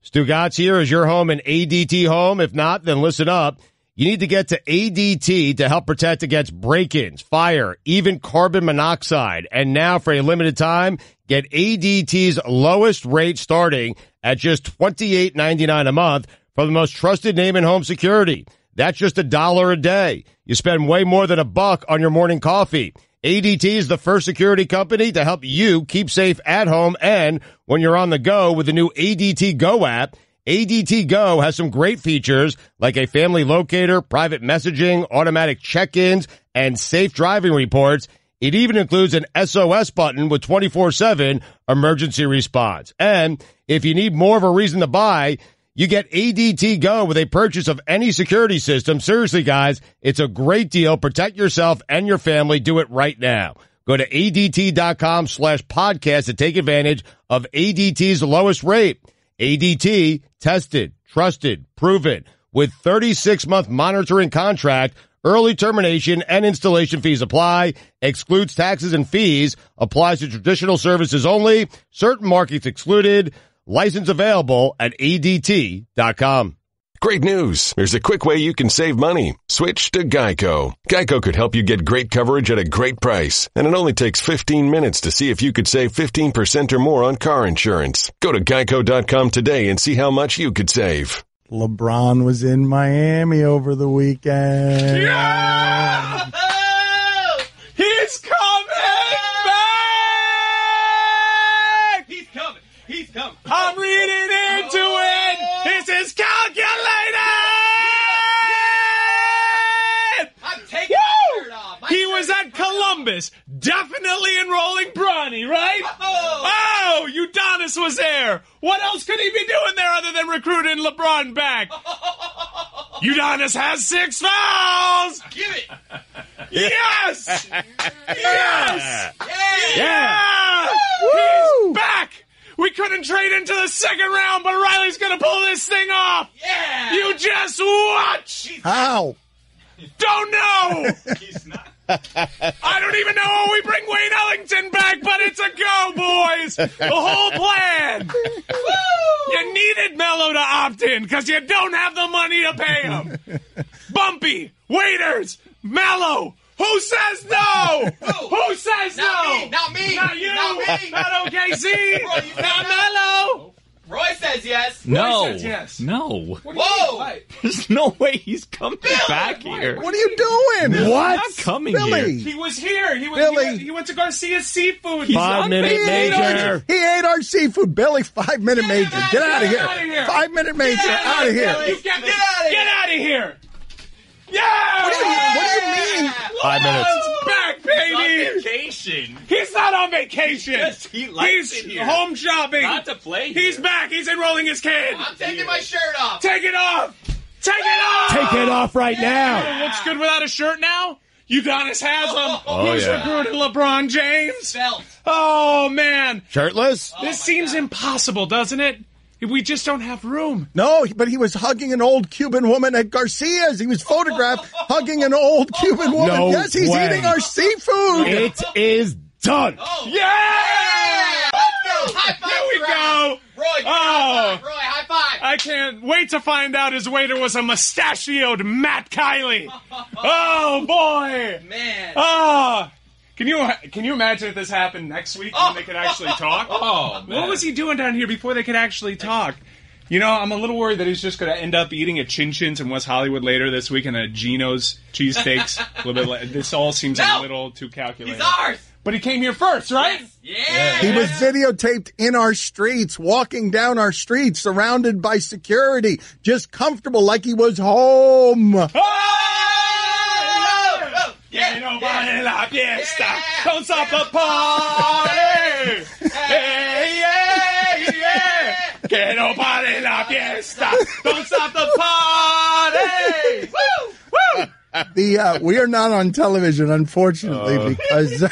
Stugotz here. Is your home an ADT home? If not, then listen up. You need to get to ADT to help protect against break-ins, fire, even carbon monoxide. And now, for a limited time, get ADT's lowest rate starting at just $28.99 a month from the most trusted name in home security. That's just $1 a day. You spend way more than $1 on your morning coffee. ADT is the first security company to help you keep safe at home and when you're on the go with the new ADT Go app. ADT Go has some great features like a family locator, private messaging, automatic check-ins, and safe driving reports. It even includes an SOS button with 24/7 emergency response. And if you need more of a reason to buy, you get ADT Go with a purchase of any security system. Seriously, guys, it's a great deal. Protect yourself and your family. Do it right now. Go to ADT.com/podcast to take advantage of ADT's lowest rate. ADT, tested, trusted, proven, with 36-month monitoring contract. Early termination and installation fees apply. Excludes taxes and fees. Applies to traditional services only. Certain markets excluded. License available at ADT.com. Great news. There's a quick way you can save money. Switch to Geico. Geico could help you get great coverage at a great price. And it only takes 15 minutes to see if you could save 15% or more on car insurance. Go to Geico.com today and see how much you could save. LeBron was in Miami over the weekend. Yeah! He's coming back! He's coming. He's coming. I'm reading into it. This is calculated. I'm taking my shirt off. He was at Columbus, definitely enrolling Bronny, right? Oh, Udonis was there. What else could he be doing there other than recruiting LeBron back? Udonis has 6 fouls. Give it. Yes. Yes. Yeah. He's back. We couldn't trade into the second round, but Riley's going to pull this thing off. Yeah. You just watch. How? Don't know. He's not. I don't even know when we bring Wayne Ellington back, but it's a go, boys. The whole plan. You needed Melo to opt in because you don't have the money to pay him. Bumpy, waiters, Melo. Who says no? Who says no? Not me. Not you. Not me. Not OKC. Roy, you Not said Melo. Roy says yes. No. Roy says yes. No. Whoa. There's no way he's coming back here. What are you doing? What? He's not coming Billy. He was here. Billy. He went to Garcia's Seafood. 5-minute major. He ate our seafood. Billy, 5-minute major. Get out of Get outta here. here. 5-minute major. Out of here. Get out of here. Yeah. What do you mean? 5 minutes. LeBron's back, baby. On vacation. He's not on vacation. Yes, he likes He's it here. home shopping. Not to play here. He's back. He's enrolling his kid. I'm taking my shirt off. Take it off. Take it off. Take it off right now. Looks good without a shirt now. Udonis has him. Oh, Who's yeah. recruiting LeBron James? Belt. Oh, man. Shirtless? This seems impossible, doesn't it? We just don't have room. No, but he was hugging an old Cuban woman at Garcia's. He was photographed hugging an old Cuban woman. No yes, he's way. eating our seafood. It is done. Oh. Yeah! Let's go. High five. Here we go. Roy, high five. Roy, high five. I can't wait to find out his waiter was a mustachioed Matt Kiley. Oh, boy. Man. Ah. Can you imagine if this happened next week when they could actually talk? Oh, man. What was he doing down here before they could actually talk? You know, I'm a little worried that he's just going to end up eating at Chin Chin's in West Hollywood later this week and at Gino's cheesesteaks. A little bit. This all seems a little too calculated. He's ours. But he came here first, right? Yes. Yeah. He was videotaped in our streets, walking down our streets, surrounded by security, just comfortable like he was home. Que no vale la fiesta. Don't stop the party. Hey, yeah, yeah. Que no vale la fiesta. Don't stop the party. Woo, woo. We are not on television, unfortunately, because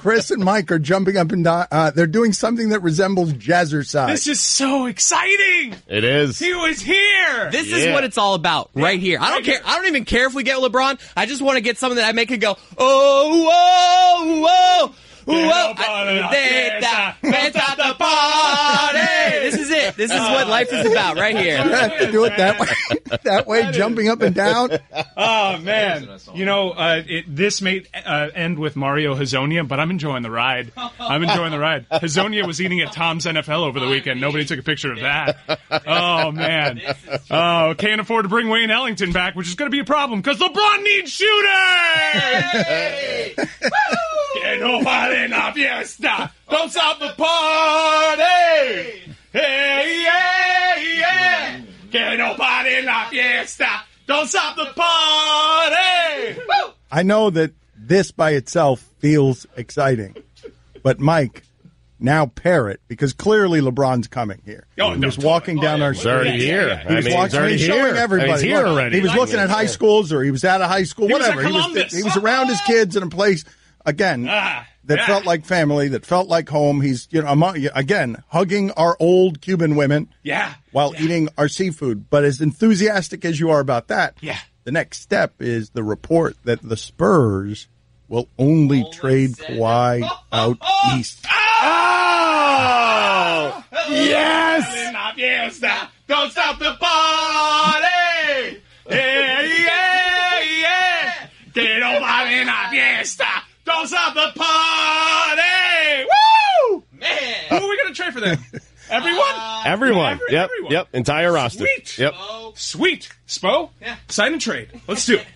Chris and Mike are jumping up and down. They're doing something that resembles jazzercise. This is so exciting. It is. He was here. This is what it's all about right here. I don't care. I don't even care if we get LeBron. I just want to get something that I make it go, oh, whoa, whoa. the party. This is it. This is what life is about right here. You have to do it that way, jumping up and down. Oh, man. You know, this may end with Mario Hazonia, but I'm enjoying the ride. Hazonia was eating at Tom's NFL over the weekend. Nobody took a picture of that. Oh, man. Oh, can't afford to bring Wayne Ellington back, which is going to be a problem because LeBron needs shooters! Get nobody in la fiesta. Don't stop the party. Hey, yeah, yeah. Get nobody in la fiesta. Don't stop the party. Woo! I know that this by itself feels exciting, but Mike, now pair it because clearly LeBron's coming here. Oh, he was walking down our street. already here. He was showing everybody. He's here already. He was looking at high schools, or he was at a high school, whatever. He was around his kids in a place again that felt like family, that felt like home. He's again hugging our old Cuban women, while eating our seafood. But as enthusiastic as you are about that, the next step is the report that the Spurs will only trade Kawhi out east. Oh! Yes! Don't stop the party! Yeah, yeah, yeah! Get nobody in la fiesta! Don't stop the party! Woo! Man! Who are we going to trade for them? Everyone? Everyone. Yep. Entire roster. Sweet. Yep. Sweet. Spo? Yeah. Sign and trade. Let's do it.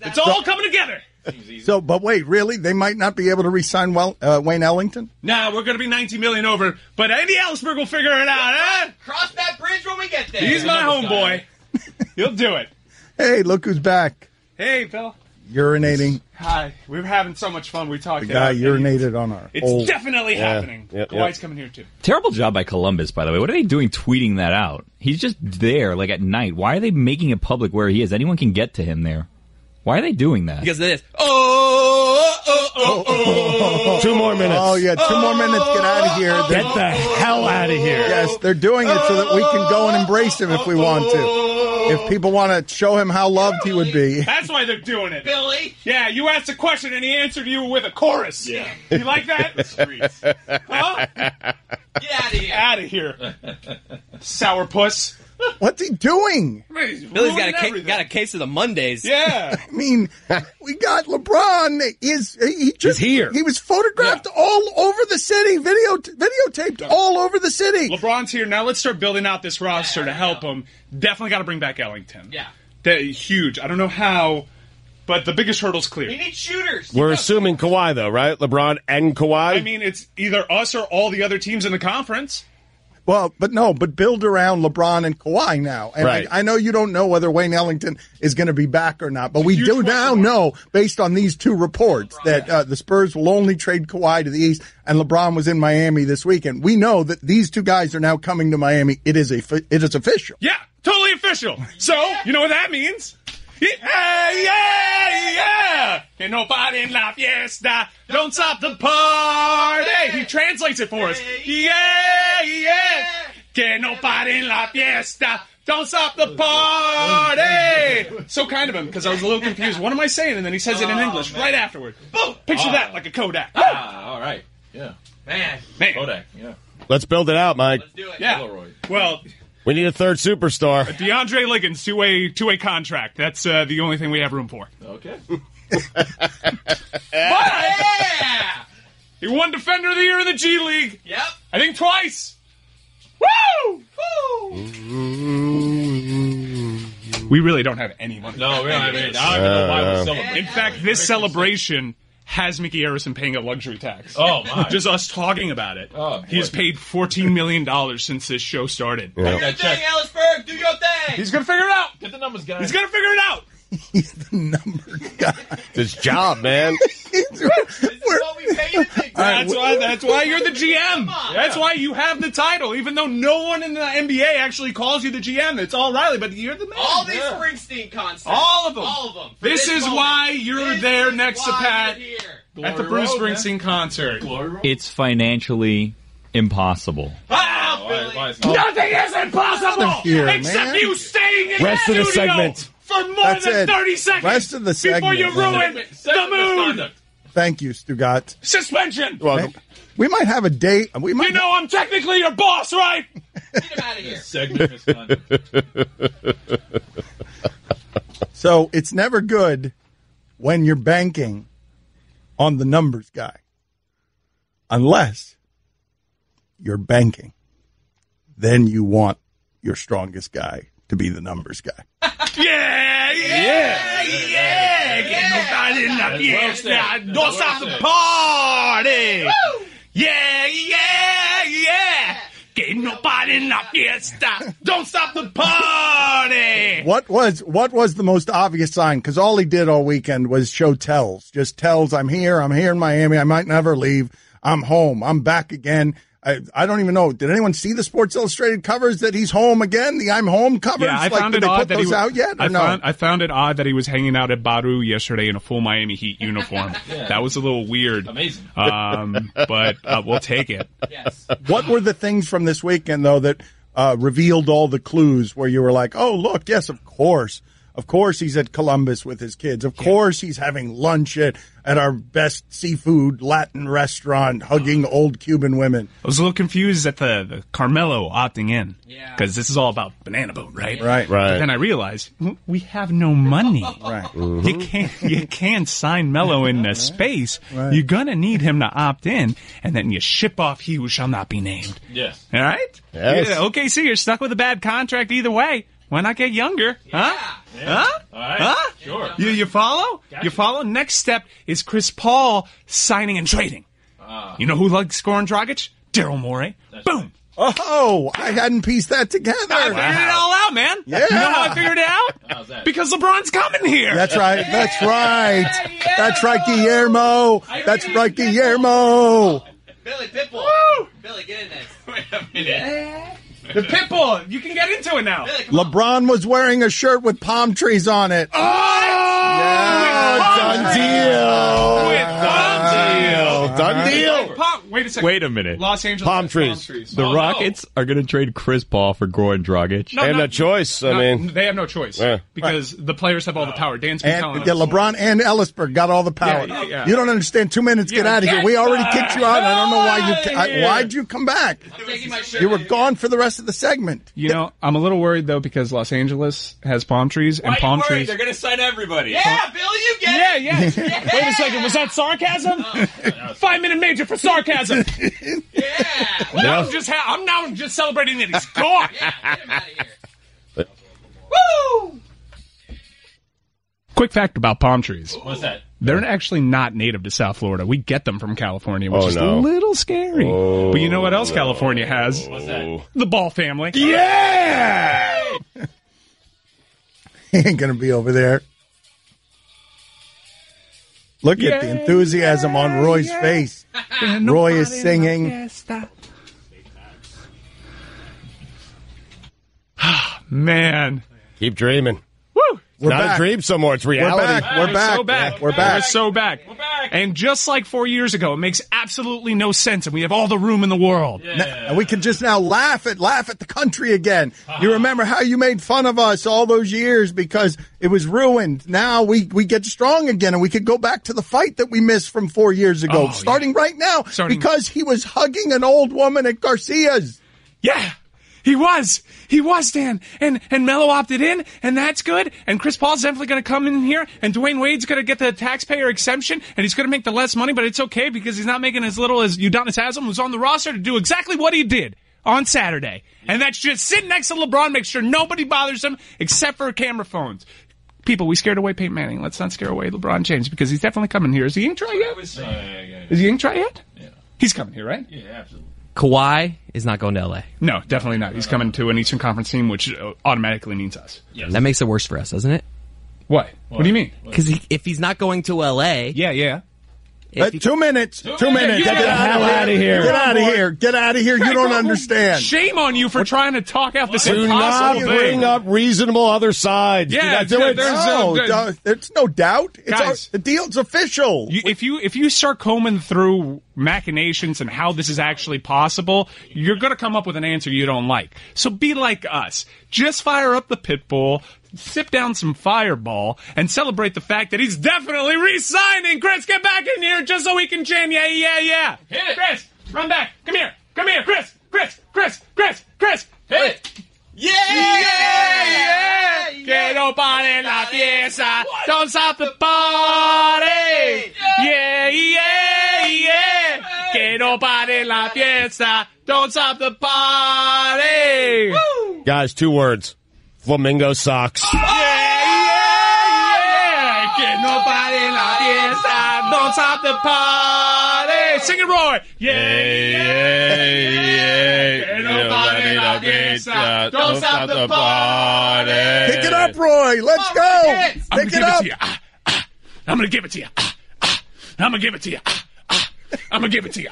It's all coming together. So, but wait, really? They might not be able to re-sign Wayne Ellington? Nah, we're going to be $19 million over, but Andy Ellsberg will figure it out, huh? Cross that bridge when we get there. He's my homeboy. He'll do it. Hey, look who's back. Hey, Phil. Urinating. Hi. We're having so much fun. We talked The guy urinated on our It's definitely happening. Yep. Kawhi's coming here, too. Terrible job by Columbus, by the way. What are they doing tweeting that out? He's just there, like at night. Why are they making it public where he is? Anyone can get to him there. Why are they doing that? Because of this. 2 more minutes. Oh, yeah, 2 more minutes. Get out of here. Get the hell out of here. Yes, they're doing it so that we can go and embrace him if we want to. If people want to show him how loved he would be. That's why they're doing it. Billy. Yeah, you asked a question and he answered you with a chorus. Yeah. You like that? Huh? Get out of here. Out of here. Sourpuss. What's he doing? Billy's got a case of the Mondays. Yeah. I mean, we got LeBron. He's here. He was photographed all over the city, videotaped all over the city. LeBron's here. Now let's start building out this roster to help him. Definitely got to bring back Ellington. Yeah. Huge. I don't know how, but the biggest hurdle's clear. We need shooters. We're assuming Kawhi, though, right? LeBron and Kawhi? I mean, it's either us or all the other teams in the conference. Well, but build around LeBron and Kawhi now. And right. I know you don't know whether Wayne Ellington is going to be back or not, but we do now know, based on these 2 reports, that the Spurs will only trade Kawhi to the East, and LeBron was in Miami this weekend. We know that these 2 guys are now coming to Miami. It is official. Yeah, totally official. So, you know what that means? Yeah. Ain't nobody in la fiesta. Don't stop the party. He translates it for us. Yeah. Que nobody in la fiesta. Don't stop the party. So kind of him, because I was a little confused. What am I saying? And then he says it in English right afterward. Boom. Picture that like a Kodak. All right. Yeah. Man. Kodak. Yeah. Let's build it out, Mike. Let's do it. Yeah. Polaroid. Well, We need a 3rd superstar. DeAndre Liggins, two-way contract. That's the only thing we have room for. Okay. Yeah. He won Defender of the Year in the G League. Yep. I think twice. Woo! We really don't have any money. No, we don't have any. I don't even know why we're celebrating. In fact, this celebration has Mickey Harrison paying a luxury tax. Oh, my. Just us talking about it. Oh, He's paid $14 million since this show started. Do your thing, Ellisberg. Do your thing. He's going to figure it out. Get the numbers, guys. He's going to figure it out. He's the number guy. His job, man. This is what we pay you to think. That's why you're the GM. That's why you have the title, even though no one in the NBA actually calls you the GM. It's all Riley, but you're the man. All these Springsteen concerts. All of them. All of them. This is why you're there next to Pat Here. at the Bruce Springsteen concert. It's financially impossible. Ah, Billy. Nothing is impossible Here, except man. you staying in Rest the of the studio segment. for more That's than it. 30 seconds Rest of the before segment, you man. ruin the mood. Thank you, Stugotz. Suspension. Welcome. We might have a date. We might. You know I'm technically your boss, right? Get him out of here. Segment misconduct. So it's never good when you're banking on the numbers guy, unless you're banking. Then you want your strongest guy to be the numbers guy. Yeah. Get nobody in the fiesta. Don't stop the party. Yeah. Get nobody in the fiesta. Don't stop the party. What was the most obvious sign? Because all he did all weekend was show tells. Just tells, I'm here in Miami. I might never leave. I'm home. I'm back again. I don't even know. Did anyone see the Sports Illustrated covers that he's home again? The I'm home covers? Yeah, I found did it they odd put that those out yet? Or no? I found it odd that he was hanging out at Batard yesterday in a full Miami Heat uniform. That was a little weird. Amazing. But we'll take it. Yes. What were the things from this weekend, though, that revealed all the clues where you were like, oh, look, yes, of course. Of course he's at Columbus with his kids. Of course he's having lunch at our best seafood Latin restaurant, hugging old Cuban women. I was a little confused at the Carmelo opting in. Yeah. Because this is all about Banana Boat, right? Right. But then I realized we have no money. Right. You can't sign Melo into space. Right. You're gonna need him to opt in, and then you ship off he who shall not be named. Yes. All right? Yes. Yeah, OKC, you're stuck with a bad contract either way. Why not get younger? Huh? Huh? All right. Huh? Sure. You follow? Gotcha. You follow? Next step is Chris Paul signing and trading. You know who likes scoring Dragic? Daryl Morey. Boom. Oh, I hadn't pieced that together. I figured it all out, man. Yeah. You know how I figured it out? How's that? Because LeBron's coming here. That's right. That's right. Yeah. That's right, Guillermo. That's right, Guillermo. Billy Pitbull. Woo! Billy, get in there. Wait a minute. The Pitbull. You can get into it now. Billy, come on. LeBron was wearing a shirt with palm trees on it. Oh! Done deal. Done deal. Wait a second. Wait a minute. Los Angeles Palm has trees. The Oh, no. Rockets are going to trade Chris Paul for Goran Dragic. No, And no, a choice. I no, mean, they have no choice Yeah. because the players have all the power. Dan's been telling And us. LeBron and Ellisberg got all the power. Yeah. You don't understand. 2 minutes, get Yeah. out of here. We already kicked you out. I don't know why why'd you come back? I'm taking my shirt You were off. gone for the rest of the segment. You know, I'm a little worried though because Los Angeles has palm trees and Why are palm you worried? trees. They're going to sign everybody. Yeah, Billy, you get Yeah, it. yeah. Wait a second. Was that sarcasm? 5-minute major for sarcasm. Yeah. I'm now just celebrating that he's gone. Get him out of here. Woo! Quick fact about palm trees. What's that? They're actually not native to South Florida. We get them from California, which Oh, is no. a little scary. But you know what else California has? What's that? The Ball family. yeah. He ain't going to be over there. Look at the enthusiasm on Roy's face. Roy is singing. Man. Keep dreaming. Woo! We're Not back. a dream some more. It's reality. We're back. So back. We're back. We're so back. We're back. And just like 4 years ago, it makes absolutely no sense, and we have all the room in the world. And we can just now laugh at the country again. You remember how you made fun of us all those years because it was ruined. Now we get strong again, and we could go back to the fight that we missed from 4 years ago, Oh, starting right now, Starting- because he was hugging an old woman at Garcia's. Yeah. He was, Dan. And Melo opted in, and that's good. And Chris Paul's definitely going to come in here, and Dwayne Wade's going to get the taxpayer exemption, and he's going to make the less money, but it's okay because he's not making as little as Udonis Haslem, who's on the roster to do exactly what he did on Saturday. And that's just sit next to LeBron, make sure nobody bothers him except for camera phones. People, we scared away Peyton Manning. Let's not scare away LeBron James because he's definitely coming here. Is he inked right yet? Is he inked right yet? Yeah. He's coming here, right? Yeah, absolutely. Kawhi is not going to LA. No, definitely not. He's coming to an Eastern Conference team, which automatically means us. Yes. That makes it worse for us, doesn't it? What? What do you mean? Because if he's not going to LA, Yeah. 2 minutes. 2 minutes. Get the hell outta here. Get out of here. Get out of here. You don't understand. Shame on you for trying to talk out this Do impossible not thing. bring up reasonable other sides. Yeah, do not do it. there's- There's no doubt. Guys. The deal's official. If you start combing through machinations and how this is actually possible, you're going to come up with an answer you don't like. So be like us. Just fire up the Pitbull, sip down some Fireball and celebrate the fact that he's definitely re-signing. Chris, get back in here just so we can chant, yeah, yeah, yeah. Hit it. Chris, run back. Come here, Chris. Hit it. Yeah, yeah, yeah. Que no pare la fiesta. Don't stop the party. Yeah, yeah, yeah. Que no pare la fiesta. Don't stop the party. Woo. Guys, 2 words. Flamingo socks. Yeah, yeah, yeah. Que no pare la fiesta. Don't stop the party. Sing it, Roy. Yeah, yeah, yeah. Que no pare la fiesta. Don't stop the party. Pick it up, Roy. Let's go. Pick it up. I'm going to give it to you. I'm going to give it to you. I'm going to give it to you.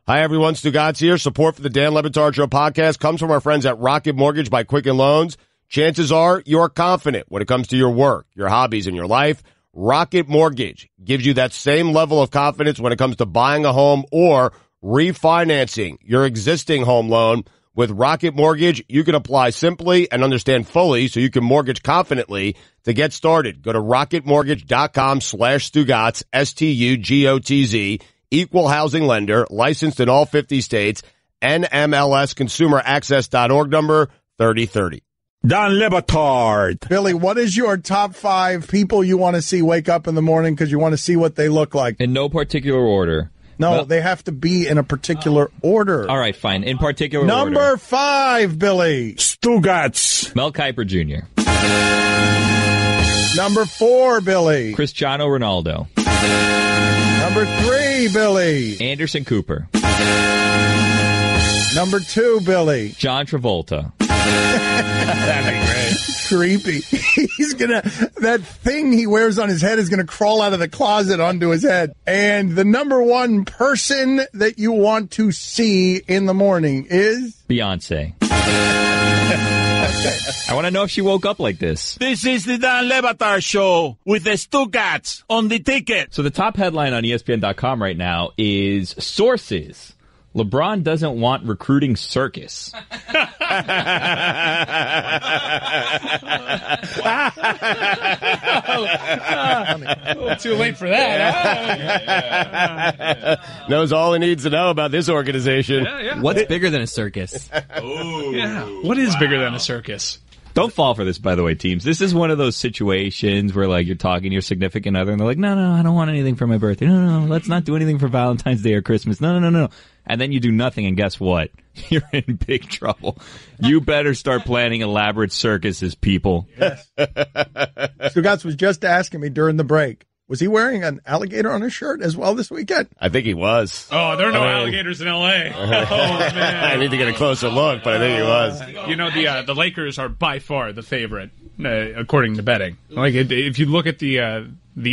Hi, everyone. Stugotz here. Support for the Dan Le Batard Show podcast comes from our friends at Rocket Mortgage by Quicken Loans. Chances are you're confident when it comes to your work, your hobbies, and your life. Rocket Mortgage gives you that same level of confidence when it comes to buying a home or refinancing your existing home loan. With Rocket Mortgage, you can apply simply and understand fully so you can mortgage confidently. To get started, go to rocketmortgage.com/Stugotz, STUGOTZ, equal housing lender, licensed in all 50 states, NMLSconsumeraccess.org number 3030. Dan Le Batard. Billy, what is your top 5 people you want to see wake up in the morning because you want to see what they look like? In no particular order. No, Well- they have to be in a particular order. All right, fine. In particular order. Number 5, Billy. Stugotz. Mel Kiper Jr. Number 4, Billy. Cristiano Ronaldo. Number 3, Billy. Anderson Cooper. Number 2, Billy. John Travolta. That'd be great. Creepy. That thing he wears on his head is gonna crawl out of the closet onto his head. And the number 1 person that you want to see in the morning is? Beyonce. I want to know if she woke up like this. This is the Dan Le Batard Show with the Stugotz on the ticket. So the top headline on ESPN.com right now is sources. LeBron doesn't want recruiting circus. Too late for that. Knows all he needs to know about this organization. What's bigger than a circus? Yeah. What is bigger than a circus? Don't fall for this, by the way, teams. This is one of those situations where, like, you're talking to your significant other, and they're like, no, I don't want anything for my birthday. No, let's not do anything for Valentine's Day or Christmas. No. And then you do nothing, and guess what? You're in big trouble. You better start planning elaborate circuses, people. Yes. Stugotz was just asking me during the break, was he wearing an alligator on his shirt as well this weekend? I think he was. Oh, there are no alligators in L.A. Oh, man. I need to get a closer look, but I think he was. You know, the Lakers are by far the favorite, according to betting. Like, if you look at the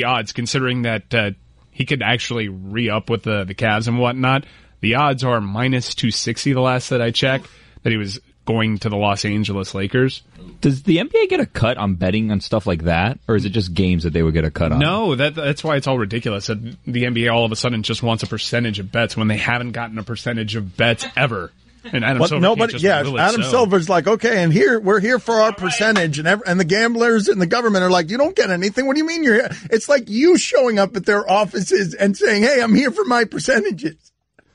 odds, considering that he could actually re-up with the Cavs and whatnot, the odds are minus 260 the last that I checked, that he was going to the Los Angeles Lakers. Does the NBA get a cut on betting on stuff like that, or is it just games that they would get a cut on? No, that's why it's all ridiculous. That the NBA all of a sudden just wants a percentage of bets when they haven't gotten a percentage of bets ever. And Adam Silver can't just will it Adam so. Silver's like, okay, and we're here for our percentage, and the gamblers and the government are like, you don't get anything. What do you mean you're here? It's like you showing up at their offices and saying, hey, I'm here for my percentages.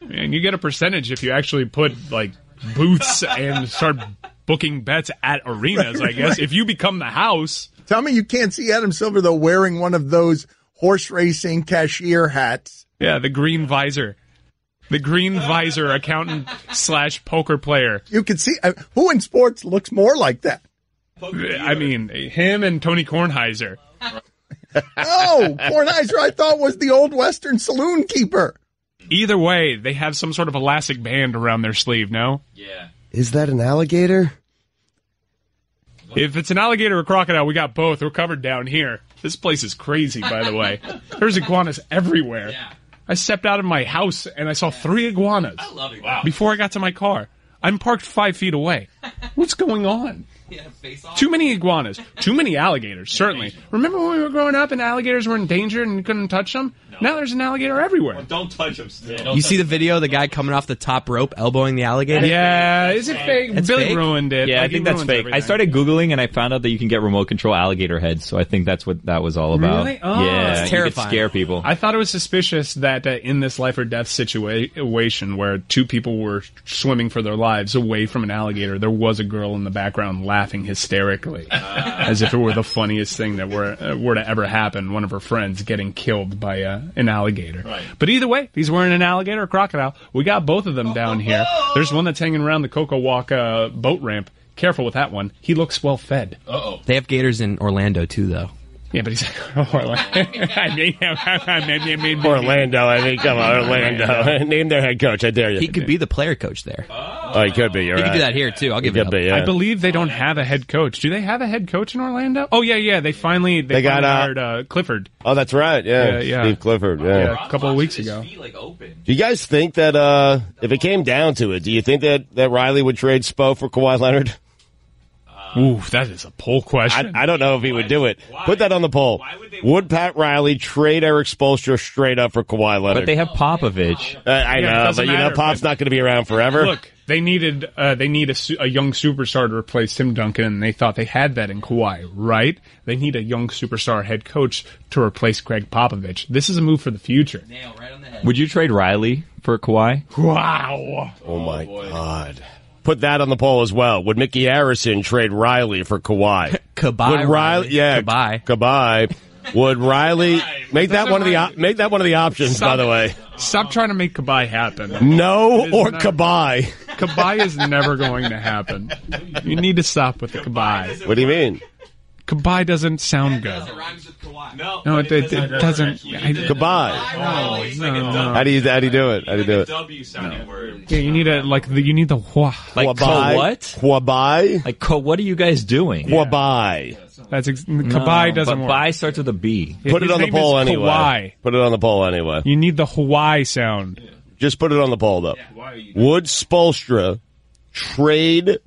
And you get a percentage if you actually put like booths and start booking bets at arenas, I guess. Right. If you become the house. Tell me you can't see Adam Silver, though, wearing one of those horse racing cashier hats. Yeah, the green visor. The green visor accountant / poker player. You can see who in sports looks more like that. I mean, him and Tony Kornheiser. Oh, Kornheiser I thought was the old Western saloon keeper. Either way, they have some sort of elastic band around their sleeve, no? Yeah. Is that an alligator? If it's an alligator or crocodile, we got both. We're covered down here. This place is crazy, by the way. There's iguanas everywhere. Yeah. I stepped out of my house and I saw 3 iguanas. I love iguanas. Before I got to my car. I'm parked 5 feet away. What's going on? Yeah, face off. Too many iguanas. Too many alligators, certainly. Remember when we were growing up and alligators were in danger and you couldn't touch them? No. Now there's an alligator everywhere. Don't touch him still. You see the video of the guy coming off the top rope, elbowing the alligator? Yeah, is it fake? It's Billy fake? ruined it. Yeah, Like, I think he that's ruins fake. everything. I started Googling and I found out that you can get remote control alligator heads, so I think that's what that was all about. Really? Oh, yeah, that's you could terrifying. scare people. I thought it was suspicious that in this life or death situation where two people were swimming for their lives away from an alligator, there was a girl in the background laughing hysterically, as if it were the funniest thing that were to ever happen. One of her friends getting killed by an alligator. Right. But either way, if he's wearing an alligator or crocodile, we got both of them down here. There's one that's hanging around the Coco Walk boat ramp. Careful with that one. He looks well fed. Uh-oh. They have gators in Orlando, too, though. Yeah, but he's Orlando, I mean, come on, Orlando. Name their head coach. I dare you. He could be the player coach there. Oh, he could be. You're He right. could do that here, too. I'll give it up. Could be, yeah. I believe they don't have a head coach. Do they have a head coach in Orlando? Oh yeah. They finally got, hired Clifford. Oh, that's right. Yeah, Yeah. Steve Clifford. Yeah. A couple of weeks ago. Do you guys think that if it came down to it, do you think that Riley would trade Spo for Kawhi Leonard? Ooh, that is a poll question. I don't know if he would do it. Put that on the poll. Would Pat Riley trade Eric Spoelstra straight up for Kawhi Leonard? But they have Popovich. I Yeah, it know, doesn't but matter, Pop's but- not going to be around forever. Look, they need a young superstar to replace Tim Duncan, and they thought they had that in Kawhi, right? They need a young superstar head coach to replace Greg Popovich. This is a move for the future. Nail right on the head. Would you trade Riley for Kawhi? Wow. Oh my God. Put that on the poll as well. Would Mickey Harrison trade Riley for Kawhi? Kabai. Would Riley? Yeah, Kabai. Would Riley make that one of the options? By the way, Stop trying to make Kabai happen. no or not- Kabai. Kabai is never going to happen. You need to stop with the Kabai. What do you mean? Kabai doesn't sound good. It rhymes with Kawhi. No, it doesn't. Kabai. No. How do you do it? How do you do it? W sounding word. Yeah, you need the hua. Like Kwabai. what? Kwabai. Like what are you guys doing? Kwabai. Kabai doesn't but work. Bai starts with a B. Put it His on the name poll is anyway. Kawhi. Put it on the poll anyway. You need the Hawaii sound. Just put it on the poll though. Would Spoelstra trade?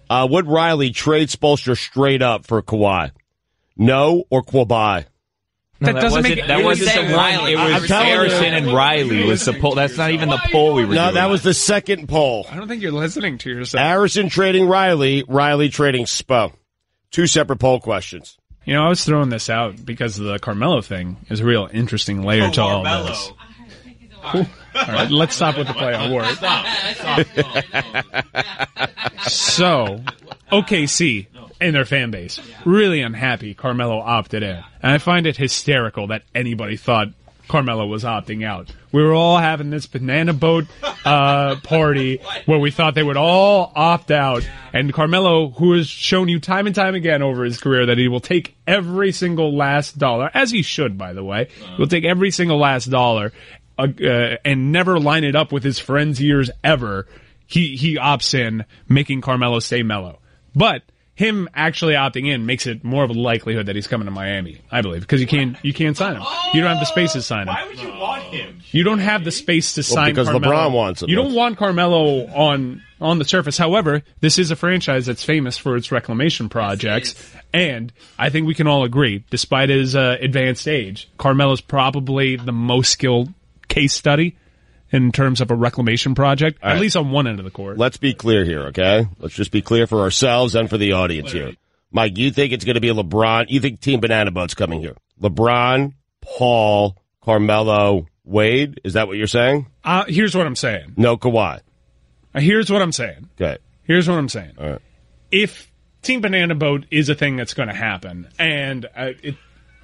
Would Riley trade Spoelstra straight up for Kawhi? No or Kwabai? That doesn't make That it- wasn't say the one. Riley. It I'm was telling you. Harrison and Riley was the poll. That's not even the poll we were No, doing. that was the second poll. I don't think you're listening to yourself. Harrison trading Riley, Riley trading Spo. Two separate poll questions. You know, I was throwing this out because the Carmelo thing is a real interesting layer to all this. All right, let's stop with the play on words. So, OKC and their fan base really unhappy Carmelo opted in. And I find it hysterical that anybody thought Carmelo was opting out. We were all having this banana boat party where we thought they would all opt out. And Carmelo, who has shown you time and time again over his career that he will take every single last dollar, as he should, by the way, he'll take every single last dollar and never line it up with his friends' ears ever. He opts in, making Carmelo stay mellow. But him actually opting in makes it more of a likelihood that he's coming to Miami, I believe, because you can't sign him. You don't have the space to sign him. Why would you want him? You don't have the space to sign because Carmelo. LeBron wants him. You don't want Carmelo on the surface. However, this is a franchise that's famous for its reclamation projects, and I think we can all agree, despite his advanced age, Carmelo's probably the most skilled case study in terms of a reclamation project, at least on one end of the court. Let's be clear here, okay? Let's just be clear for ourselves and for the audience here. Mike, you think it's going to be LeBron? You think Team Banana Boat's coming here? LeBron, Paul, Carmelo, Wade? Is that what you're saying? Here's what I'm saying. No Kawhi. Here's what I'm saying. Okay. Here's what I'm saying. All right. If Team Banana Boat is a thing that's going to happen, and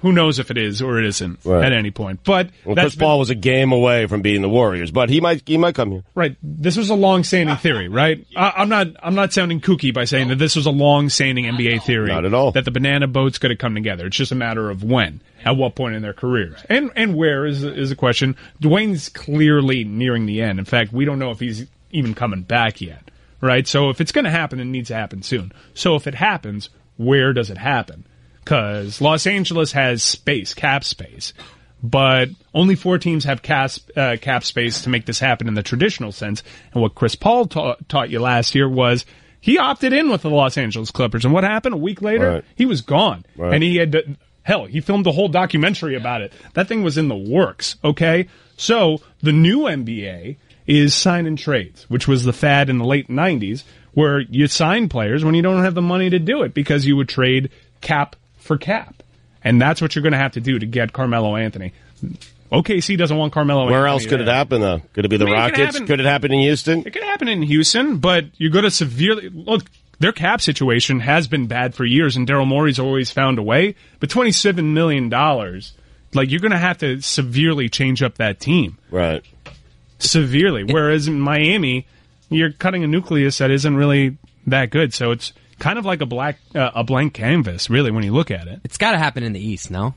who knows if it is or it isn't at any point. But Well, Chris Paul was a game away from beating the Warriors, but he might come here. Right. This was a long-standing theory, right? I'm not sounding kooky by saying that this was a long-standing NBA theory. Not at all. That the Banana Boat's going to come together. It's just a matter of when, at what point in their careers, and where is a question. Dwayne's clearly nearing the end. In fact, we don't know if he's even coming back yet, right? So if it's going to happen, it needs to happen soon. So if it happens, where does it happen? Because Los Angeles has space, cap space, but only 4 teams have cap space to make this happen in the traditional sense. And what Chris Paul taught you last year was he opted in with the Los Angeles Clippers. And what happened? A week later, Right. he was gone. Right. And he had Hell, he filmed a whole documentary about it. That thing was in the works, okay? So the new NBA is sign and trades, which was the fad in the late 90s, where you sign players when you don't have the money to do it because you would trade cap for cap. And that's what you're going to have to do to get Carmelo Anthony. OKC doesn't want Carmelo Anthony. Where else could it happen, though? Could it be the Rockets? Could it happen in Houston? It could happen in Houston, but you're going to severely... Look, their cap situation has been bad for years, and Daryl Morey's always found a way. But $27 million, like, you're going to have to severely change up that team. Right. Severely. Whereas in Miami, you're cutting a nucleus that isn't really that good. So it's kind of like a blank canvas, really, when you look at it. It's got to happen in the East, no?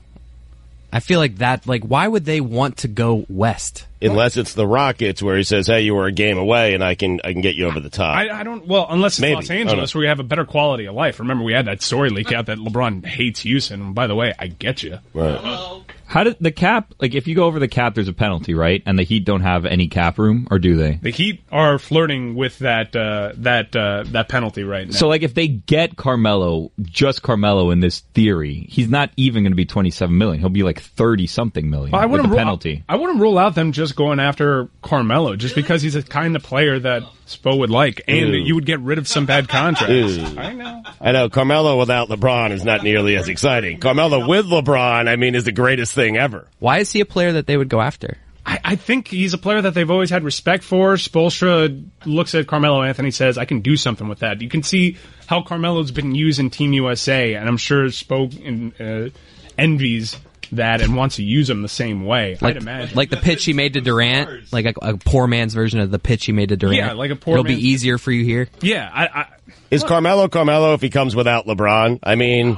I feel like that, like, why would they want to go west? Unless it's the Rockets, where he says, "Hey, you were a game away, and I can get you over the top." I don't. Well, unless it's Maybe. Los Angeles, where you have a better quality of life. Remember, we had that story leak out that LeBron hates Houston. And by the way, I get you. Right. How did the cap, like, if you go over the cap, there's a penalty, right? And the Heat don't have any cap room, or do they? The Heat are flirting with that penalty right now. So, like, if they get Carmelo, just Carmelo in this theory, he's not even going to be $27 million. He'll be like 30-something million with the penalty. I wouldn't rule out them just going after Carmelo, just because he's a kind of player that Spo would like, and you would get rid of some bad contracts. I know. Carmelo without LeBron is not nearly as exciting. Carmelo with LeBron, I mean, is the greatest thing ever. Why is he a player that they would go after? I think he's a player that they've always had respect for. Spoelstra looks at Carmelo Anthony, says, I can do something with that. You can see how Carmelo's been used in Team USA, and I'm sure Spo envies that and wants to use him the same way. I'd imagine. Like the pitch he made to Durant, like a poor man's version of the pitch he made to Durant. Yeah, like a poor It'll man's... be easier for you here. Yeah. Is Carmelo if he comes without LeBron? I mean...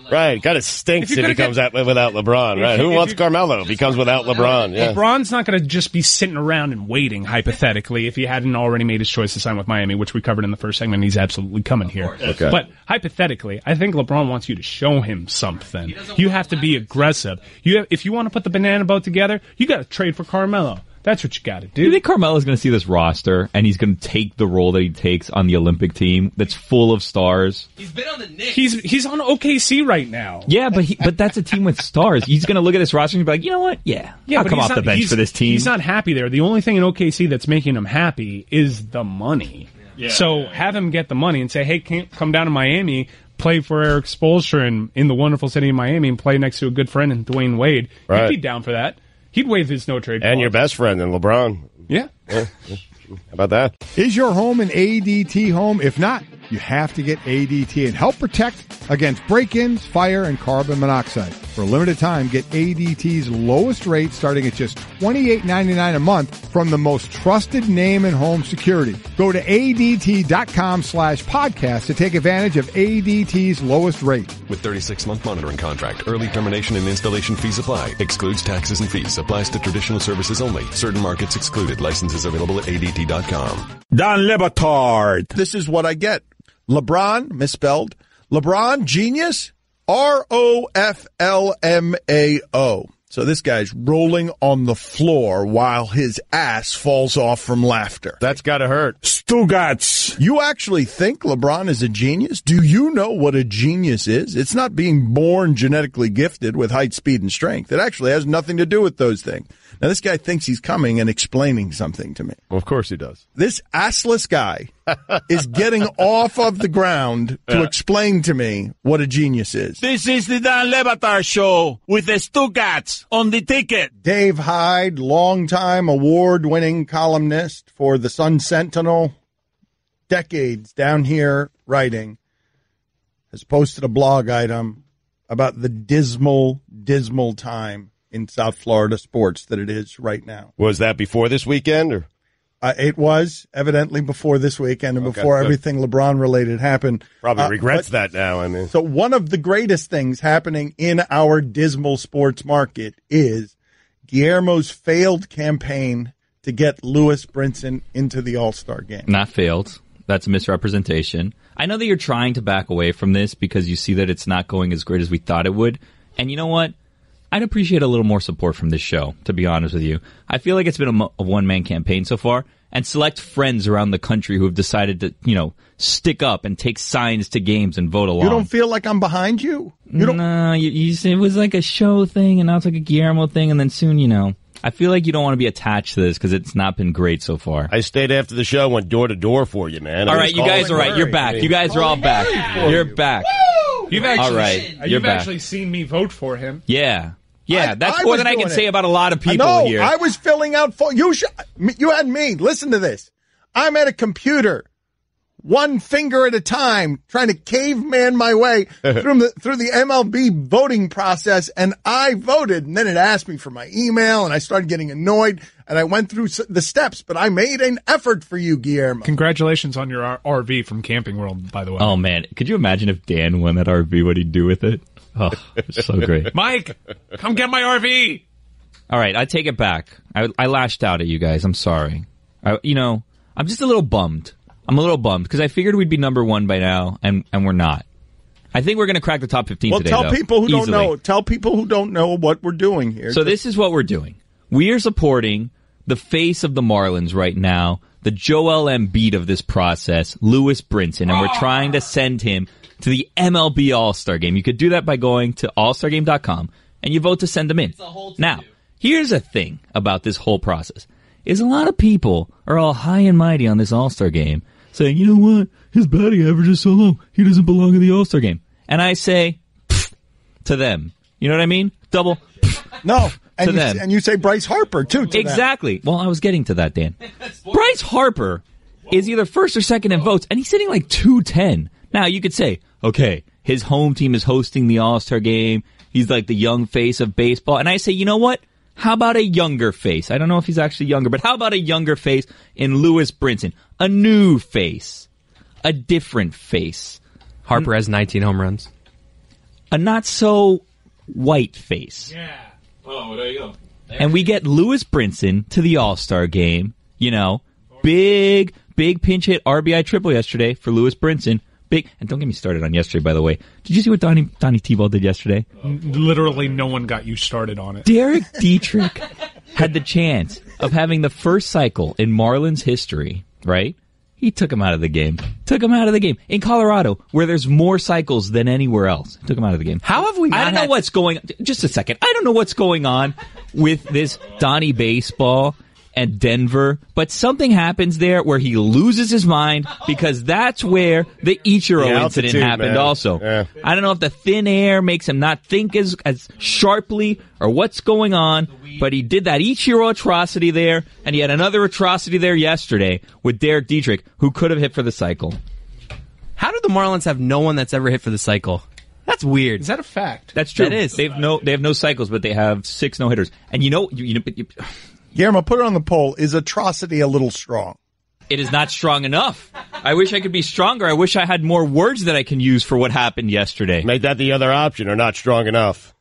Right, kind of stinks if he comes out without LeBron, right? Who wants Carmelo if he comes without LeBron? Yeah. LeBron's not going to just be sitting around and waiting, hypothetically, if he hadn't already made his choice to sign with Miami, which we covered in the first segment. He's absolutely coming here. Okay. But hypothetically, I think LeBron wants you to show him something. You have to be aggressive. If you want to put the banana boat together, you got to trade for Carmelo. That's what you got to do. Do you think Carmelo's going to see this roster and he's going to take the role that he takes on the Olympic team that's full of stars? He's been on the Knicks. He's on OKC right now. Yeah, but that's a team with stars. He's going to look at this roster and be like, you know what? Yeah, I'll come off the bench for this team. He's not happy there. The only thing in OKC that's making him happy is the money. Yeah. So have him get the money and say, hey, come down to Miami, play for Eric Spoelstra in the wonderful city of Miami and play next to a good friend in Dwayne Wade. Right. He'd be down for that. He'd waive his no-trade clause. And your best friend in LeBron. Yeah. How about that? Is your home an ADT home? If not, you have to get ADT and help protect against break-ins, fire, and carbon monoxide. For a limited time, get ADT's lowest rate starting at just $28.99 a month from the most trusted name in home security. Go to ADT.com/podcast to take advantage of ADT's lowest rate. With 36-month monitoring contract, early termination and installation fees apply. Excludes taxes and fees. Applies to traditional services only. Certain markets excluded. Licenses available at ADT.com. Don Batard. This is what I get. LeBron, misspelled. LeBron, genius, ROFLMAO. So this guy's rolling on the floor while his ass falls off from laughter. That's got to hurt. Stugotz. You actually think LeBron is a genius? Do you know what a genius is? It's not being born genetically gifted with height, speed, and strength. It actually has nothing to do with those things. Now, this guy thinks he's coming and explaining something to me. Well, of course he does. This assless guy is getting off of the ground to explain to me what a genius is. This is the Dan Batard Show with the Stugotz on the ticket. Dave Hyde, longtime award-winning columnist for the Sun Sentinel, decades down here writing, has posted a blog item about the dismal time in South Florida sports that it is right now. Was that before this weekend? Or? It was evidently before this weekend and before everything LeBron-related happened. Probably regrets that now. I mean, so one of the greatest things happening in our dismal sports market is Guillermo's failed campaign to get Lewis Brinson into the All-Star game. Not failed. That's a misrepresentation. I know that you're trying to back away from this because you see that it's not going as great as we thought it would. And you know what? I'd appreciate a little more support from this show, to be honest with you. I feel like it's been a one-man campaign so far, and select friends around the country who have decided to, stick up and take signs to games and vote along. You don't feel like I'm behind you? No, you said it was like a show thing, and now it's like a Guillermo thing, and then soon, I feel like you don't want to be attached to this because it's not been great so far. I stayed after the show, went door to door for you, man. All right, you guys are right. You're back. You guys are all back. You're back. You've actually, all right. You've actually seen me vote for him. Yeah. Yeah, that's more than I can say about a lot of people here. I was filling out you had me. Listen to this. I'm at a computer, one finger at a time, trying to caveman my way through the MLB voting process, and I voted. And then it asked me for my email, and I started getting annoyed, and I went through the steps. But I made an effort for you, Guillermo. Congratulations on your RV from Camping World, by the way. Oh man, could you imagine if Dan won that RV? What he'd do with it? Oh, it's so great. Mike, come get my RV. All right, I take it back. I lashed out at you guys. I'm sorry. I'm just a little bummed. I'm a little bummed because I figured we'd be number one by now, and we're not. I think we're going to crack the top 15 today, tell though. People who Easily. don't know. Tell people who don't know what we're doing here. So this is what we're doing. We are supporting the face of the Marlins right now, the Joel Embiid of this process, Lewis Brinson, and we're trying to send him to the MLB All-Star Game. You could do that by going to allstargame.com, and you vote to send him in. Now, here's a thing about this whole process, is a lot of people are all high and mighty on this All-Star Game, saying, you know what, his batting average is so low, he doesn't belong in the All-Star Game. And I say, to them. You know what I mean? Double. No. To them. And you say Bryce Harper, too, to exactly. Well, I was getting to that, Dan. Bryce Harper is either first or second in votes, and he's sitting like 210. Now, you could say, okay, his home team is hosting the All-Star Game. He's like the young face of baseball. And I say, you know what? How about a younger face? I don't know if he's actually younger, but how about a younger face in Lewis Brinson? A new face. A different face. Harper has 19 home runs. A not-so-white face. Yeah. Oh, there you go. And we get Lewis Brinson to the All-Star Game. Big pinch hit RBI triple yesterday for Lewis Brinson. Big, and don't get me started on yesterday, by the way. Did you see what Donnie T-Ball did yesterday? Literally no one got you started on it. Derek Dietrich had the chance of having the first cycle in Marlins history, right? He took him out of the game. In Colorado, where there's more cycles than anywhere else. Took him out of the game. How have we not I don't know what's going on. Just a second. I don't know what's going on with this Donnie baseball and Denver, but something happens there where he loses his mind because that's where the Ichiro incident happened, man. Also. Yeah. I don't know if the thin air makes him not think as sharply or what's going on, but he did that Ichiro atrocity there, and he had another atrocity there yesterday with Derek Dietrich, who could have hit for the cycle. How do the Marlins have no one that's ever hit for the cycle? That's weird. Is that a fact? That's true. That is. They have no cycles, but they have 6 no-hitters. And Guillermo, put it on the poll. Is atrocity a little strong? It is not strong enough. I wish I could be stronger. I wish I had more words that I can use for what happened yesterday. Make that the other option, or not strong enough.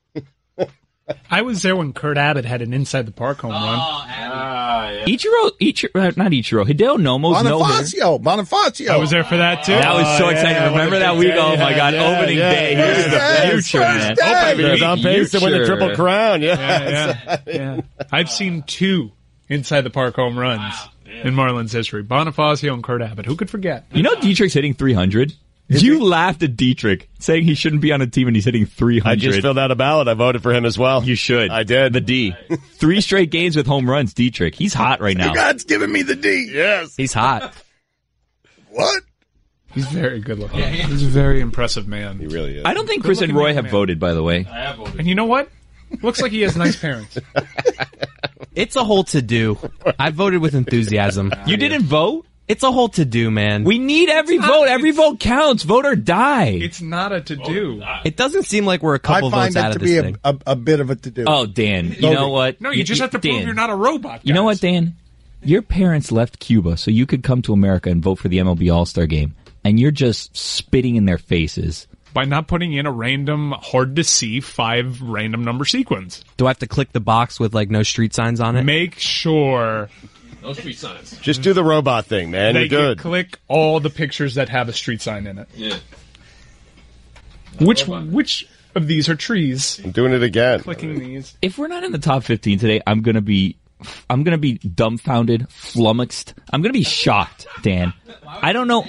I was there when Kurt Abbott had an inside the park home run. Yeah. Hideo Nomo's Bonifacio. I was there for that too. That was so exciting. Remember that week? Oh my God! Opening day. Here's the future, man. He's on pace to win the Triple Crown. Yeah. I've seen 2 inside the park home runs in Marlins history: Bonifacio and Kurt Abbott. Who could forget? You know, Dietrich's hitting 300. You laughed at Dietrich, saying he shouldn't be on a team and he's hitting 300. I just filled out a ballot. I voted for him as well. You should. I did. The D. 3 straight games with home runs, Dietrich. He's hot right now. God's giving me the D. Yes. He's hot. What? He's very good looking. He's a very impressive man. He really is. I don't think Chris and Roy have voted, by the way. I have voted. And you know what? Looks like he has nice parents. It's a whole to-do. I voted with enthusiasm. You didn't vote? It's a whole to-do, man. We need every vote. Every vote counts. Vote or die. It's not a to-do. It doesn't seem like we're a couple votes out of this thing. I find it to be a bit of a to-do. Oh, Dan, you know what? No, you just have to prove you're not a robot, guys. You know what, Dan? Your parents left Cuba so you could come to America and vote for the MLB All-Star Game, and you're just spitting in their faces. By not putting in a random, hard-to-see 5 random number sequence. Do I have to click the box with, no street signs on it? Make sure... No street signs. Just do the robot thing, man. You're good. Click all the pictures that have a street sign in it. Yeah. Which of these are trees. I'm doing it again. Clicking these. If we're not in the top 15 today, I'm gonna be dumbfounded, flummoxed. I'm gonna be shocked, Dan. I don't know.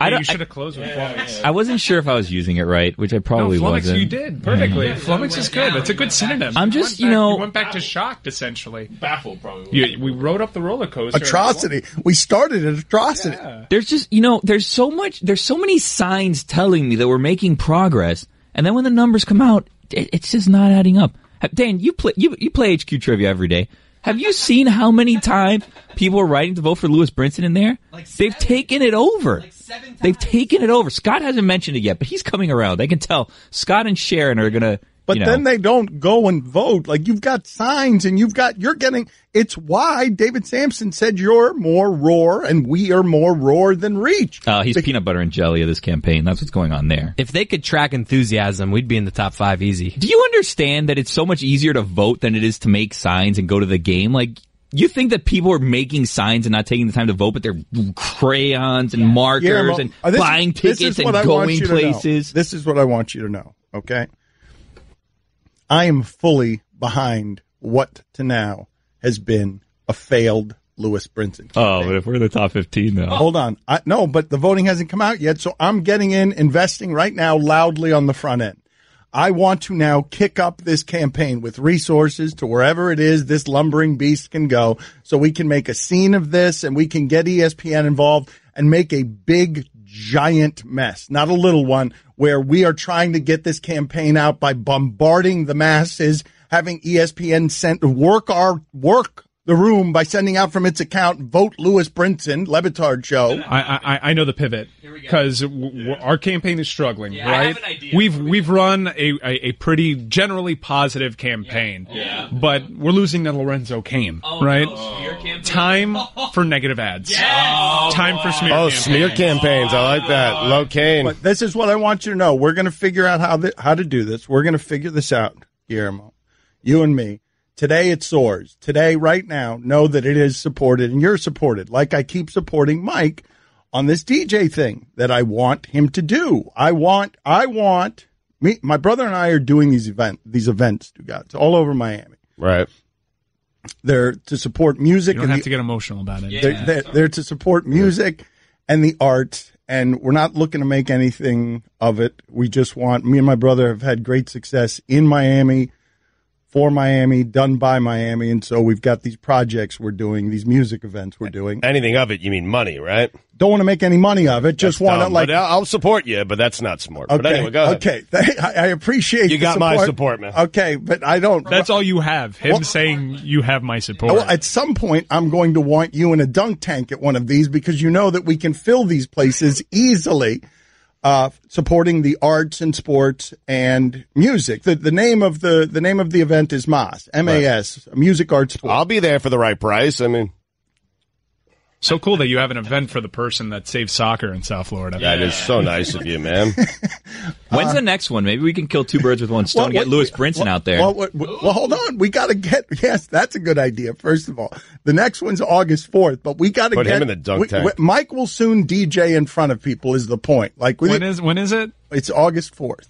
You should have closed with flummox. I wasn't sure if I was using it right, which I probably flummox, wasn't. you did perfectly. Flummox is good. That's a good synonym. I'm just, you went back to shocked, essentially. Baffled, probably. We rode up the roller coaster. Atrocity. We started at atrocity. Yeah. There's just, there's so many signs telling me that we're making progress, and then when the numbers come out, it's just not adding up. Dan, you play HQ Trivia every day. Have you seen how many times people are writing to vote for Lewis Brinson in there? They've taken it over. They've taken it over. Scott hasn't mentioned it yet, but he's coming around. I can tell. Scott and Sharon are going to... But then they don't go and vote. Like, you've got signs and you're getting, it's why David Sampson said you're more roar and we are more roar than reach. He's peanut butter and jelly of this campaign. That's what's going on there. If they could track enthusiasm, we'd be in the top 5 easy. Do you understand that it's so much easier to vote than it is to make signs and go to the game? Like, you think that people are making signs and not taking the time to vote, but they're crayons and markers and buying tickets and going places? This is what I want you to know, okay? I am fully behind what to now has been a failed Lewis Brinson campaign. Oh, but if we're in the top 15 now. Hold on. No, but the voting hasn't come out yet, so I'm getting investing right now loudly on the front end. I want to now kick up this campaign with resources to wherever it is this lumbering beast can go, so we can make a scene of this and we can get ESPN involved and make a big, giant mess, not a little one, where we are trying to get this campaign out by bombarding the masses, having ESPN work the room by sending out from its account, vote Lewis Brinson, LeBatard show. I know the pivot because our campaign is struggling, right? I have an idea. We've run a pretty generally positive campaign, but we're losing to Lorenzo Kane, right? No. Time for negative ads. Yes. Time for smear. Oh, campaigns. smear campaigns. I like that. Low Kane. But this is what I want you to know. We're going to figure out how to do this. We're going to figure this out, Guillermo, you and me. Today it soars. Today, right now, know that it is supported, and you're supported. Like I keep supporting Mike on this DJ thing that I want him to do. I want my brother and I are doing these events, Stugotz, all over Miami. Right. They're to support music. You don't have to get emotional about it. They're to support music and the arts, and we're not looking to make anything of it. We just want, me and my brother have had great success in Miami, for Miami, done by Miami, and so we've got these projects we're doing, these music events we're doing. Anything of it, you mean money, right? Don't want to make any money of it, just want to But I'll support you, but that's not smart. Okay, But anyway, go ahead. Okay, I appreciate You the got support. my support, man. Okay, but I don't. That's all you have. Him saying you have my support. Well, at some point, I'm going to want you in a dunk tank at one of these because you know that we can fill these places easily. Supporting the arts and sports and music. The name of the event is MAS, M-A-S, Music, Arts, Sports. I'll be there for the right price. I mean, so cool that you have an event for the person that saves soccer in South Florida. that is so nice of you, man. When's the next one? Maybe we can kill 2 birds with 1 stone and get Lewis Brinson out there. Well, hold on. We got to yes, that's a good idea, first of all. The next one's August 4th, but we got to Put him in the dunk tank. Mike will soon DJ in front of people is the point. Like when is it? It's August 4th.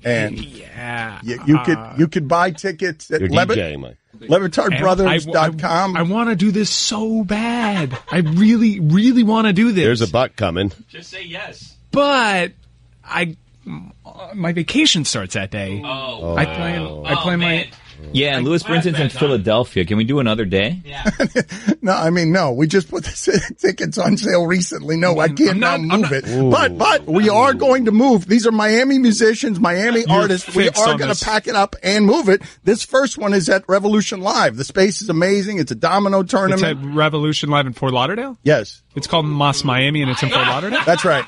And you could buy tickets at You're DJ, Mike. LeBatardBrothers.com. I want to do this so bad. I really, really want to do this. There's a butt coming. Just say yes. But my vacation starts that day. Oh. I plan my. Yeah, and Lewis Brinson's in Philadelphia. Can we do another day? Yeah. No. We just put the tickets on sale recently. No, I can't now move it. Ooh. But we are going to move. These are Miami musicians, Miami artists. We are going to pack it up and move it. This first one is at Revolution Live. The space is amazing. It's a domino tournament. It's at Revolution Live in Fort Lauderdale? Yes. It's called Moss Miami, and it's in Fort Lauderdale? That's right.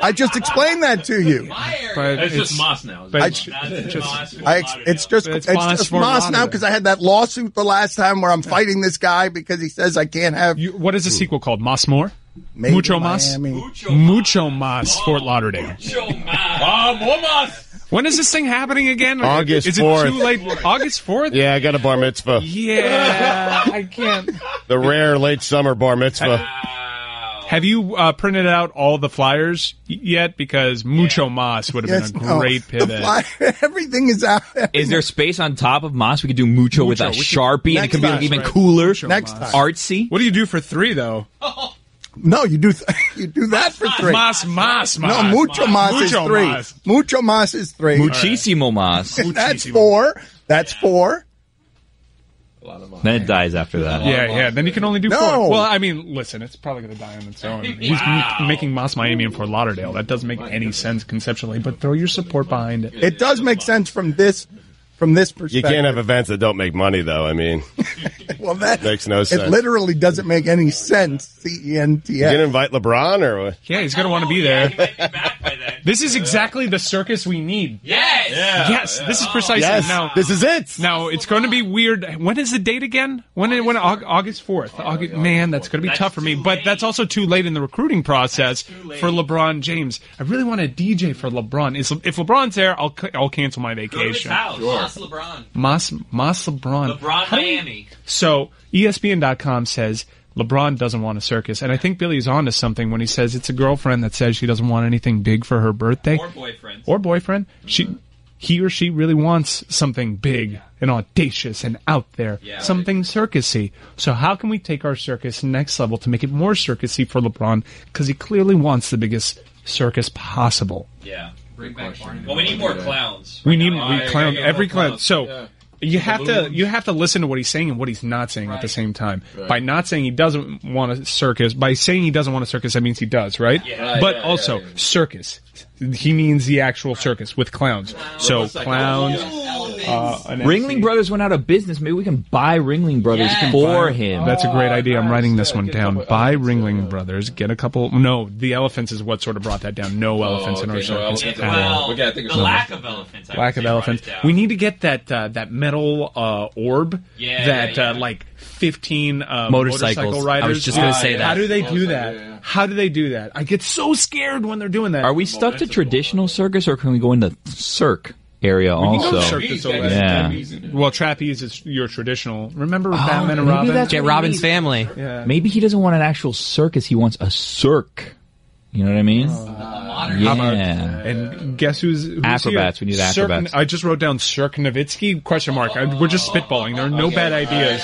I just explained that to you. But It's just Moss now. But It's just Moss now because I had that lawsuit the last time where I'm fighting this guy because he says I can't have. what is the sequel called? Moss More? Maybe Mucho Moss? Miami. Mucho Moss, Fort Lauderdale. More Moss. When is this thing happening again? August Is it 4th. too late? August 4th? Yeah, I got a bar mitzvah. Yeah, I can't. The rare late summer bar mitzvah. Have you printed out all the flyers yet? Because Mucho Mas would have been a great pivot. Everything is out. Is there space on top of Mas? We could do Mucho with a Sharpie, and it could be even cooler. Next time. Artsy. What do you do for 3, though? No, you do that for 3. Mas. No, Mucho Mas is 3. Mucho Mas is 3. Muchísimo Mas. That's 4. That's 4. Then it dies after that. Yeah. Then you can only do 4. No. Well, I mean, listen, it's probably going to die on its own. He's making Mas Miami and Fort Lauderdale. That doesn't make any sense conceptually, but throw your support behind it. It does make sense from this perspective. You can't have events that don't make money, though. I mean, well, that makes no sense. It literally doesn't make any sense. CENTS. You gonna invite LeBron or what? Yeah, he's going to want to be there. This is exactly the circus we need. Yes, this is precisely. Yes, now, this is it. Now, it's going to be weird. When is the date again? When August 4th. Man, that's going to be tough for me. But that's also too late in the recruiting process for LeBron James. I really want a DJ for LeBron. If LeBron's there, I'll cancel my vacation. Go to his house. Mas LeBron. Mas LeBron. LeBron Miami. So, ESPN.com says LeBron doesn't want a circus. And I think Billy's on to something when he says it's a girlfriend that says she doesn't want anything big for her birthday. Or boyfriend. He or she really wants something big and audacious and out there. Something circusy. So how can we take our circus next level to make it more circusy for LeBron? Because he clearly wants the biggest circus possible. Yeah. Bring back Barney. Well, we need more clowns. We need clown. Every clown. So you have to listen to what he's saying and what he's not saying at the same time. Right. By not saying he doesn't want a circus, by saying he doesn't want a circus, that means he does, right? Also circus. He means the actual circus with clowns. So clowns. Ringling Brothers went out of business. Maybe we can buy Ringling Brothers for him. That's a great idea. I'm writing this one down. Buy Ringling Brothers. Get a couple. No, the elephants is what sort of brought that down. No elephants in our circus. Lack of elephants. Lack of elephants. We need to get that metal orb. That like 15 motorcycle riders. I was just going to say that. How do they do that? How do they do that? I get so scared when they're doing that. Are we stuck to traditional circus, or can we go into Cirque area also? Well, trapeze is your traditional. Remember Batman and Robin? Get Robin's family. Yeah. Maybe he doesn't want an actual circus. He wants a cirque. You know what I mean? And guess who's acrobats? Here? We need acrobats. I just wrote down Cirque Nowitzki? Question mark. We're just spitballing. There are no bad ideas.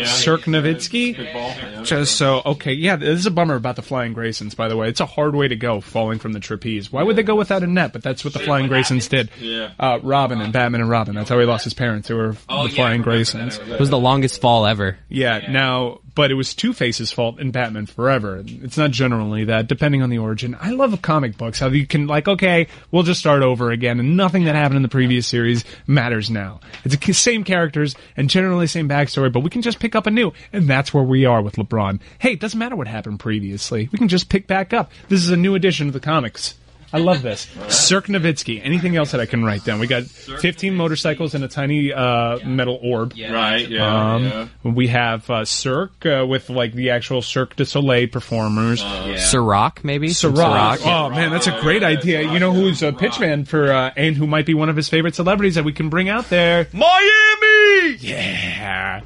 Cirque Nowitzki? Just so, this is a bummer about the Flying Graysons, by the way. It's a hard way to go, falling from the trapeze. Why would they go without a net? But that's what the Flying Graysons did. Robin and Batman and Robin. That's how he lost his parents. They were the Flying Graysons. It was the longest fall ever. Now... But it was Two-Face's fault in Batman Forever. It's not generally that, depending on the origin. I love comic books, how you can, we'll just start over again, and nothing that happened in the previous series matters now. It's the same characters, and generally same backstory, but we can just pick up anew, and that's where we are with LeBron. Hey, it doesn't matter what happened previously. We can just pick back up. This is a new edition of the comics. I love this. Cirque Nowitzki. Anything else that I can write down? We got 15 motorcycles and a tiny metal orb. We have Cirque with the actual Cirque du Soleil performers. Ciroc, maybe? Ciroc. Oh, man, that's a great idea. You know who's a pitchman for, and who might be one of his favorite celebrities that we can bring out there? Miami! Yeah.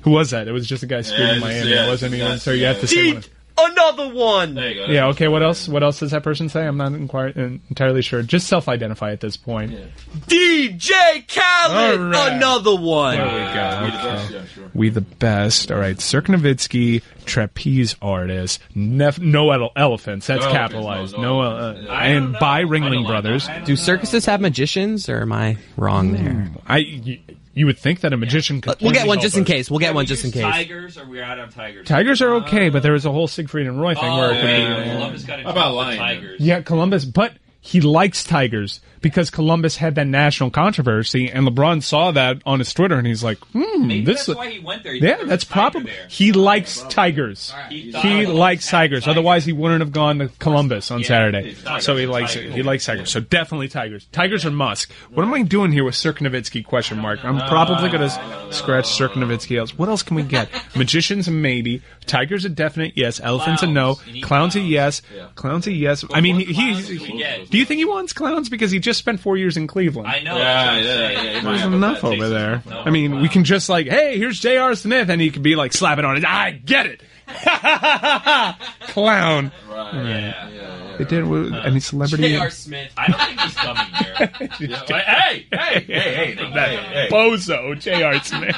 Who was that? It was just a guy screaming Miami. It wasn't even, so you have to say one. Another one. There you go. Yeah. Okay. What else? What else does that person say? I'm not entirely sure. Just self-identify at this point. DJ Khaled. Right. Another one. There we go. Okay. We the best. All right. Cirque Nowitzki, trapeze artist. No elephants. That's capitalized. And by Ringling Brothers. Do circuses have magicians, or am I wrong there? You would think that a magician could. We'll get one just in case. Tigers, or we're out on tigers? Tigers are okay, but there was a whole Siegfried and Roy thing where it could be. Columbus got into tigers. Yeah, Columbus, but he likes tigers because Columbus had that national controversy, and LeBron saw that on his Twitter, and he's like, Maybe that's why he went there. That's probably. He likes tigers. He likes tigers. Otherwise, he wouldn't have gone to Columbus on Saturday. So he likes it. He likes tigers. So definitely tigers. Tigers or Musk. What am I doing here with Cirque Nowitzki? Question mark. I'm probably going to scratch Cirque Nowitzki else. What else can we get? Magicians, a maybe. Tigers, a definite yes. Elephants, a no. Clowns, a yes. Clowns, a yes. I mean, do you think he wants clowns? Because he just spent 4 years in Cleveland. I know. There's enough over there. I mean, we can just hey, here's J.R. Smith, and he could be slapping on it. I get it. clown. Right. Yeah. They did any celebrity? J.R. Smith. I don't think he's coming here. Hey. Bozo, J.R. Smith.